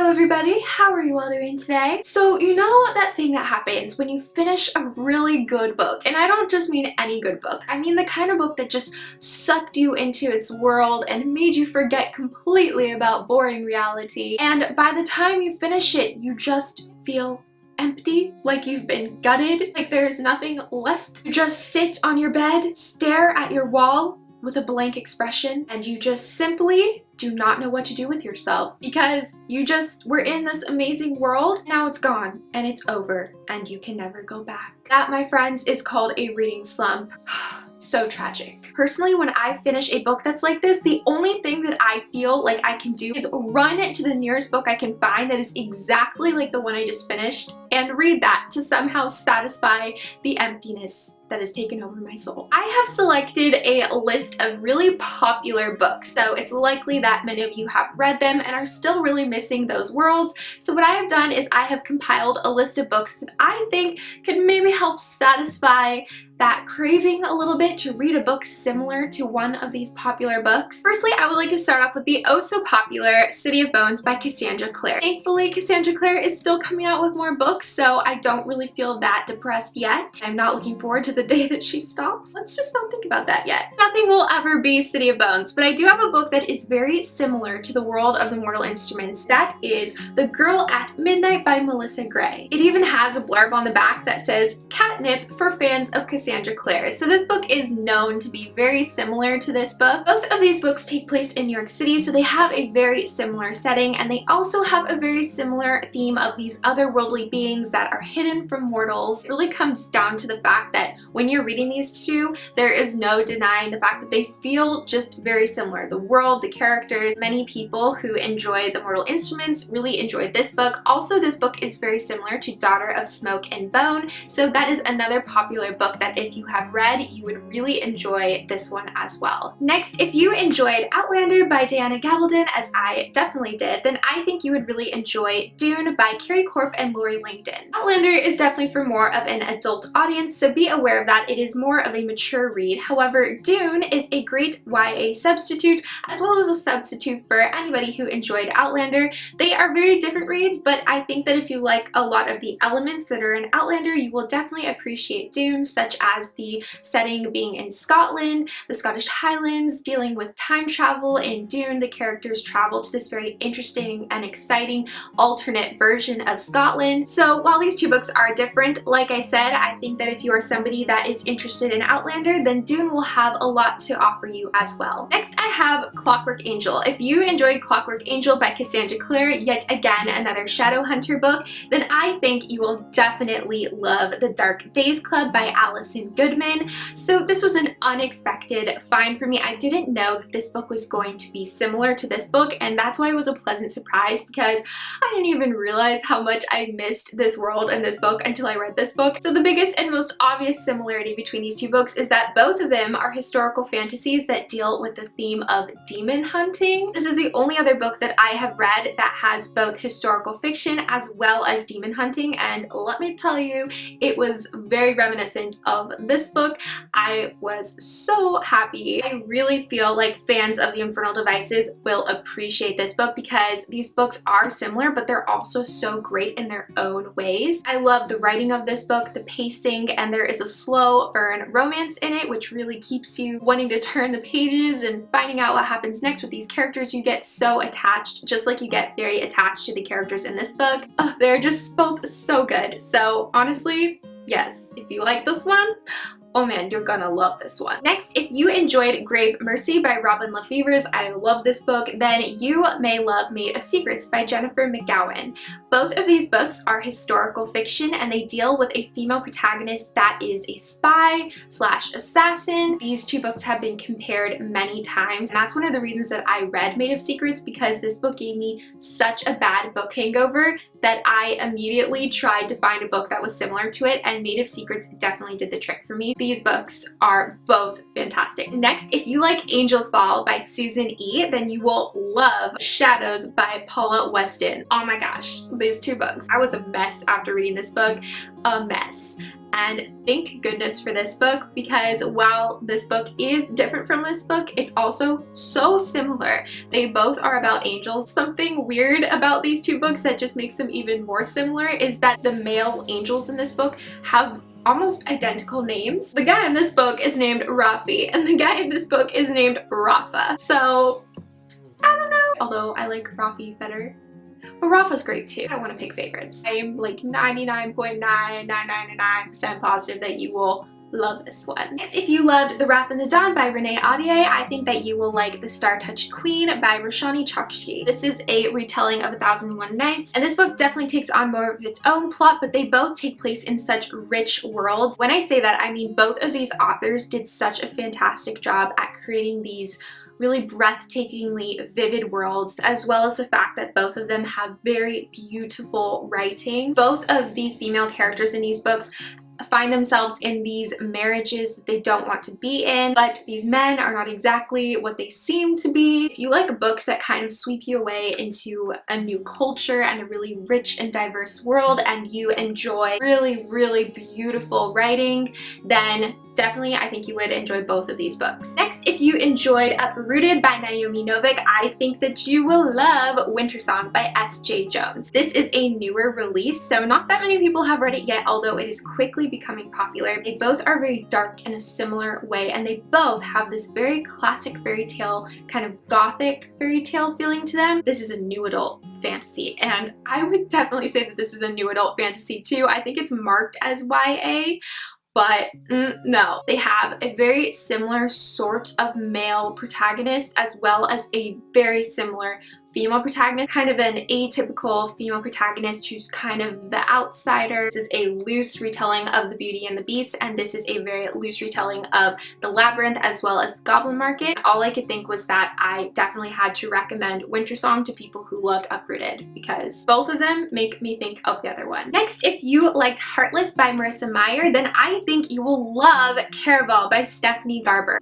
Hello everybody, how are you all doing today? So you know that thing that happens when you finish a really good book, and I don't just mean any good book, I mean the kind of book that just sucked you into its world and made you forget completely about boring reality, and by the time you finish it, you just feel empty, like you've been gutted, like there's nothing left. You just sit on your bed, stare at your wall with a blank expression, and you just simply do not know what to do with yourself because you just were in this amazing world. Now it's gone and it's over and you can never go back. That, my friends, is called a reading slump. So tragic. Personally, when I finish a book that's like this, the only thing that I feel like I can do is run to the nearest book I can find that is exactly like the one I just finished and read that to somehow satisfy the emptiness that has taken over my soul. I have selected a list of really popular books, so it's likely that many of you have read them and are still really missing those worlds. So what I have done is I have compiled a list of books that I think could maybe help satisfy that craving a little bit to read a book similar to one of these popular books. Firstly, I would like to start off with the oh so popular City of Bones by Cassandra Clare. Thankfully, Cassandra Clare is still coming out with more books, so I don't really feel that depressed yet. I'm not looking forward to the day that she stops. Let's just not think about that yet. Nothing will ever be City of Bones, but I do have a book that is very similar to the world of the Mortal Instruments. That is The Girl at Midnight by Melissa Gray. It even has a blurb on the back that says, "Catnip for fans of Cassandra Clare." So this book is known to be very similar to this book. Both of these books take place in New York City, so they have a very similar setting, and they also have a very similar theme of these otherworldly beings that are hidden from mortals. It really comes down to the fact that when you're reading these two, there is no denying the fact that they feel just very similar. The world, the characters, many people who enjoy the Mortal Instruments really enjoyed this book. Also, this book is very similar to Daughter of Smoke and Bone, so that is another popular book that if you have read, you would really enjoy this one as well. Next, if you enjoyed Outlander by Diana Gabaldon, as I definitely did, then I think you would really enjoy Dune by Carrie Corp and Lori Langdon. Outlander is definitely for more of an adult audience, so be aware of that. It is more of a mature read. However, Dune is a great YA substitute, as well as a substitute for anybody who enjoyed Outlander. They are very different reads, but I think that if you like a lot of the elements that are in Outlander, you will definitely appreciate Dune, such as the setting being in Scotland, the Scottish Highlands, dealing with time travel. In Dune, the characters travel to this very interesting and exciting alternate version of Scotland. So while these two books are different, like I said, I think that if you are somebody that is interested in Outlander, then Dune will have a lot to offer you as well. Next, I have Clockwork Angel. If you enjoyed Clockwork Angel by Cassandra Clare, yet again another Shadowhunter book, then I think you will definitely love The Dark Days Club by Allison Goodman. So this was an unexpected find for me. I didn't know that this book was going to be similar to this book, and that's why it was a pleasant surprise, because I didn't even realize how much I missed this world and this book until I read this book. So the biggest and most obvious similarity between these two books is that both of them are historical fantasies that deal with the theme of demon hunting. This is the only other book that I have read that has both historical fiction as well as demon hunting, and let me tell you, it was very reminiscent of this book. I was so happy. I really feel like fans of the Infernal Devices will appreciate this book because these books are similar, but they're also so great in their own ways. I love the writing of this book, the pacing, and there is a slow burn romance in it, which really keeps you wanting to turn the pages and finding out what happens next with these characters. You get so attached, just like you get very attached to the characters in this book. Oh, they're just both so good. So honestly, yes, if you like this one, oh man, you're gonna love this one. Next, if you enjoyed Grave Mercy by Robin Lefevers, I love this book, then you may love Maid of Secrets by Jennifer McGowan. Both of these books are historical fiction, and they deal with a female protagonist that is a spy slash assassin. These two books have been compared many times, and that's one of the reasons that I read Maid of Secrets, because this book gave me such a bad book hangover that I immediately tried to find a book that was similar to it, and Maid of Secrets definitely did the trick for me. these books are both fantastic. Next, if you like Angelfall by Susan E., then you will love Shadows by Paula Weston. Oh my gosh, these two books. I was a mess after reading this book, a mess. And thank goodness for this book, because while this book is different from this book, it's also so similar. They both are about angels. Something weird about these two books that just makes them even more similar is that the male angels in this book have almost identical names. The guy in this book is named Rafi, and the guy in this book is named Rafa. So, I don't know. Although I like Rafi better. But Rafa's great too. I don't want to pick favorites. I am like 99.9999% positive that you will love this one. Next, if you loved The Wrath in the Dawn by Renee Ahdieh, I think that you will like The Star-Touched Queen by Roshani Chokshi. This is a retelling of 1001 Nights, and this book definitely takes on more of its own plot, but they both take place in such rich worlds. When I say that, I mean both of these authors did such a fantastic job at creating these really breathtakingly vivid worlds, as well as the fact that both of them have very beautiful writing. Both of the female characters in these books find themselves in these marriages that they don't want to be in, but these men are not exactly what they seem to be. If you like books that kind of sweep you away into a new culture and a really rich and diverse world, and you enjoy really, really beautiful writing, then definitely I think you would enjoy both of these books. Next, if you enjoyed Uprooted by Naomi Novik, I think that you will love Wintersongs by S.J. Jones. This is a newer release, so not that many people have read it yet, although it is quickly becoming popular. They both are very dark in a similar way, and they both have this very classic fairy tale, kind of gothic fairy tale feeling to them. This is a new adult fantasy, and I would definitely say that this is a new adult fantasy too. I think it's marked as YA, but no. They have a very similar sort of male protagonist, as well as a very similar female protagonist, kind of an atypical female protagonist who's kind of the outsider. This is a loose retelling of The Beauty and the Beast, and this is a very loose retelling of The Labyrinth as well as Goblin Market. All I could think was that I definitely had to recommend Wintersong to people who loved Uprooted, because both of them make me think of the other one. Next, if you liked Heartless by Marissa Meyer, then I think you will love Caraval by Stephanie Garber.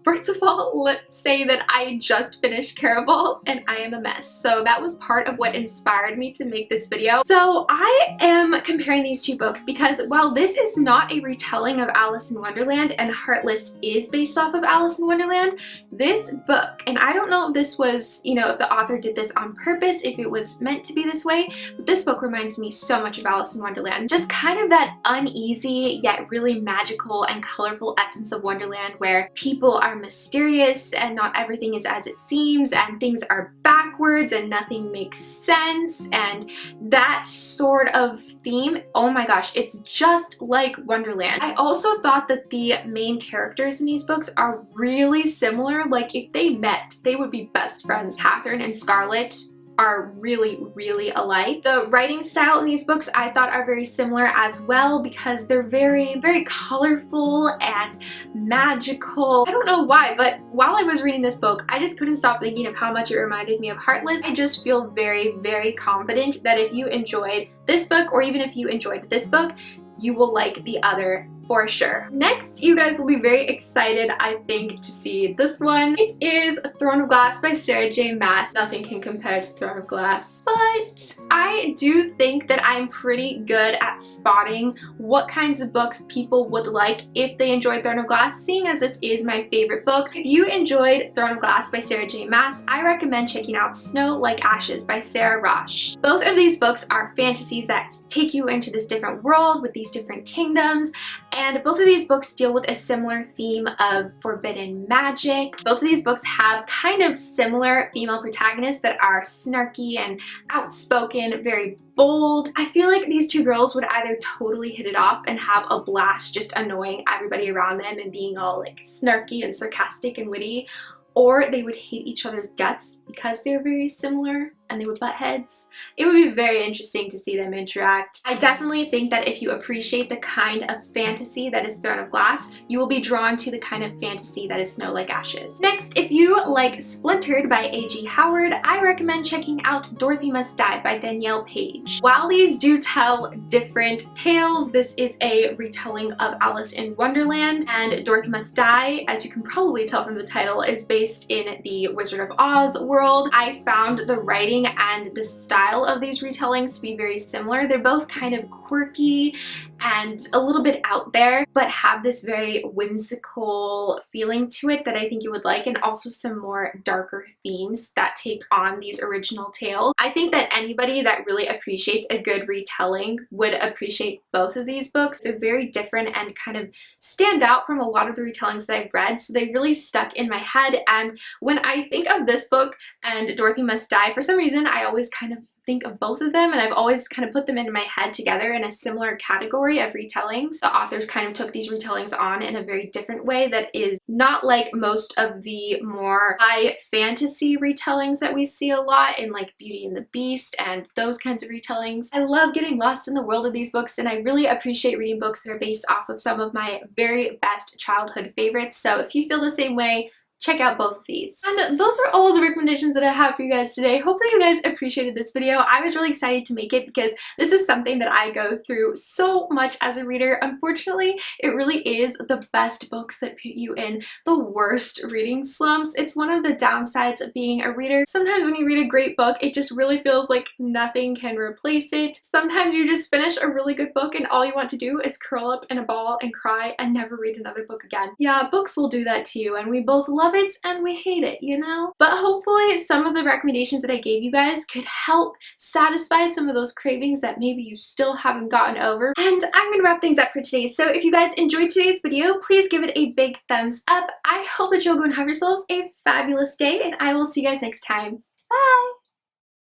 First of all, let's say that I just finished Caraval and I am a mess. So that was part of what inspired me to make this video. So I am comparing these two books because while this is not a retelling of Alice in Wonderland and Heartless is based off of Alice in Wonderland, this book, and I don't know if this was, you know, if the author did this on purpose, if it was meant to be this way, but this book reminds me so much of Alice in Wonderland. Just kind of that uneasy yet really magical and colorful essence of Wonderland, where people are mysterious and not everything is as it seems, and things are backwards and nothing makes sense, and that sort of theme. Oh my gosh, it's just like Wonderland. I also thought that the main characters in these books are really similar. Like if they met, they would be best friends. Catherine and Scarlett are really, really alike. The writing style in these books I thought are very similar as well, because they're very, very colorful and magical. I don't know why, but while I was reading this book, I just couldn't stop thinking of how much it reminded me of Heartless. I just feel very, very confident that if you enjoyed this book, or even if you enjoyed this book, you will like the other for sure. Next, you guys will be very excited, I think, to see this one. It is Throne of Glass by Sarah J. Maas. Nothing can compare to Throne of Glass, but I do think that I'm pretty good at spotting what kinds of books people would like if they enjoyed Throne of Glass, seeing as this is my favorite book. If you enjoyed Throne of Glass by Sarah J. Maas, I recommend checking out Snow Like Ashes by Sarah Rosh. Both of these books are fantasies that take you into this different world with these different kingdoms, and both of these books deal with a similar theme of forbidden magic. Both of these books have kind of similar female protagonists that are snarky and outspoken, very bold. I feel like these two girls would either totally hit it off and have a blast just annoying everybody around them and being all like snarky and sarcastic and witty, or they would hate each other's guts because they're very similar and they would butt heads. It would be very interesting to see them interact. I definitely think that if you appreciate the kind of fantasy that is Throne of Glass, you will be drawn to the kind of fantasy that is Snow Like Ashes. Next, if you like Splintered by A.G. Howard, I recommend checking out Dorothy Must Die by Danielle Page. While these do tell different tales, this is a retelling of Alice in Wonderland, and Dorothy Must Die, as you can probably tell from the title, is based in the Wizard of Oz world. I found the writing and the style of these retellings to be very similar. They're both kind of quirky and a little bit out there, but have this very whimsical feeling to it that I think you would like, and also some more darker themes that take on these original tales. I think that anybody that really appreciates a good retelling would appreciate both of these books. They're very different and kind of stand out from a lot of the retellings that I've read, so they really stuck in my head. And when I think of this book and Dorothy Must Die, for some reason I always kind of think of both of them, and I've always kind of put them into my head together in a similar category of retellings. The authors kind of took these retellings on in a very different way that is not like most of the more high fantasy retellings that we see a lot in like Beauty and the Beast and those kinds of retellings. I love getting lost in the world of these books, and I really appreciate reading books that are based off of some of my very best childhood favorites. So if you feel the same way, check out both of these. And those are all the recommendations that I have for you guys today. Hopefully you guys appreciated this video. I was really excited to make it because this is something that I go through so much as a reader. Unfortunately, it really is the best books that put you in the worst reading slumps. It's one of the downsides of being a reader. Sometimes when you read a great book, it just really feels like nothing can replace it. Sometimes you just finish a really good book and all you want to do is curl up in a ball and cry and never read another book again. Yeah, books will do that to you, and we both love it and we hate it, you know? But hopefully some of the recommendations that I gave you guys could help satisfy some of those cravings that maybe you still haven't gotten over. And I'm gonna wrap things up for today. So if you guys enjoyed today's video, please give it a big thumbs up. I hope that you'll go and have yourselves a fabulous day, and I will see you guys next time. Bye!